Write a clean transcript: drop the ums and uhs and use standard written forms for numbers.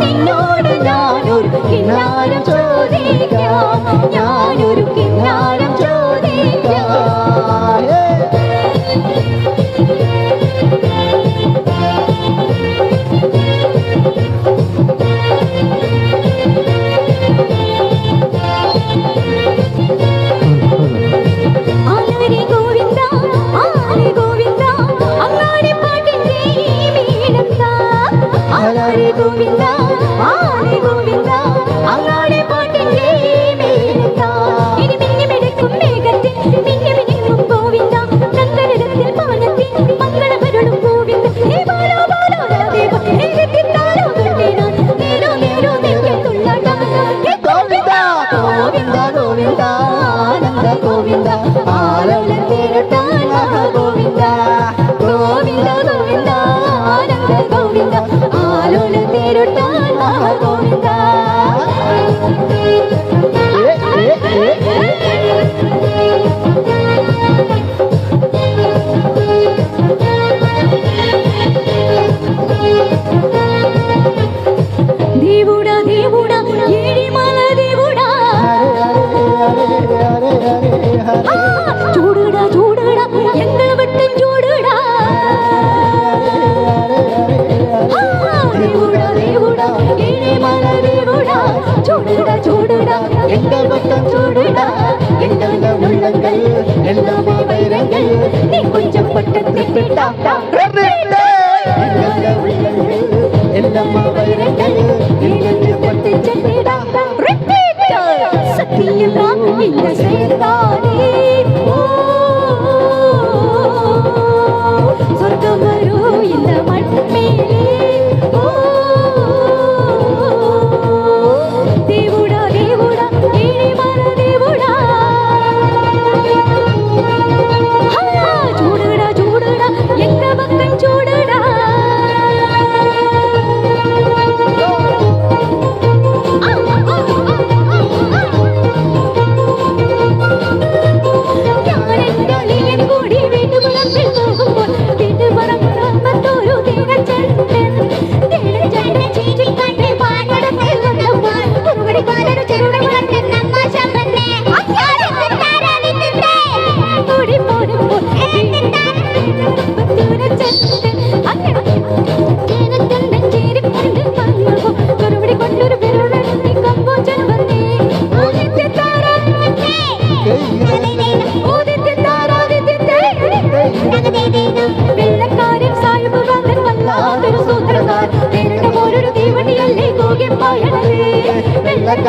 നിന്നോട് ഞാനൊരു കിന്നാരം ചോദിക്കാം, ഞാനൊരു കിന്നാരം ചോദിക്കാം. ഗോവിന്ദ ആരെ ഗോവിന്ദ അങ്ങാടി പാട്ടിന്റെ മേലെത്താ ഇനി മിന്നിമിടക്കും മേഘത്തിൽ മിന്നി മിനിങ്ങും ഗോവിന്ദ നന്ദനത്തിൽ പാനത്തിൽ മംഗളമരുളും ഗോവിന്ദ ഹേ ബാലോ ബാലോ ദേവ ഹേ കിത്താരോ ഗണ്ടിന നേരോ നേരോ നെയ്യത്തുള്ളട ഹേ ഗോവിന്ദ ഗോവിന്ദ ഗോവിന്ദ ആനന്ദ ഗോവിന്ദ ആലോലം തേരട്ടാൻ മഹാ ഗോവിന്ദ ഗോവിന്ദ ഗോവിന്ദ ആനന്ദ ഗോവിന്ദ ആലോലം തേരട്ടാൻ മഹാ ഗോവിന്ദ. దేవుడా దేవుడా ఏడిమల దేవుడా చూడుడా చూడుడా ఎంగళ వట్టం చూడుడా దేవుడా దేవుడా ఏడిమల దేవుడా చూడుడా చూడుడా ఎంగళ వట్టం చూడుడా ఎంగళ உள்ளங்கள் எல்லாமே வைரங்கள் நீ கொஞ்சம் பட்டத்தை விட்டா எல்லாமே வைரங்கள் நீ பட்டு சென்னிடா சத்தியெல்லாம் இந்த சேர்ந்தானே சொர்க்கம் வரும் இந்த மண் மேலே దేవుడా దేవుడా ఏడిమల దేవుడా చూడుడా చూడుడా ఎంగ భక్తం చూడుడా കൂടി വീട്ടുകുളത്തിൽ പോകുമ്പോൾ വീട്ടുപുറം മറ്റൊരു തേനച്ചണ്ടൻ ചീറ്റിക്കാട്ടെ പാടത്തെ ചെറുപടിക്കാരൊരു ചെറുപടി വളർത്തി തമാശ പണ്ടേ കൂടി പോരുമ്പോൾ തേനച്ചണ്ടൻ ചേരിക്കൊണ്ട് വന്നപ്പോൾ ചെറുപടി കൊണ്ടൊരു പെരുവെള്ളി കമ്പോച്ചൻ വന്നേ വെള്ളക്കാരൻ സാഹിബ് വന്നൻ വല്ലാത്തൊരു സൂത്രധാരൻ നേരിട്ട പോലൊരു തീവണ്ടിയല്ലേ ഗോഗ്യം പായണേ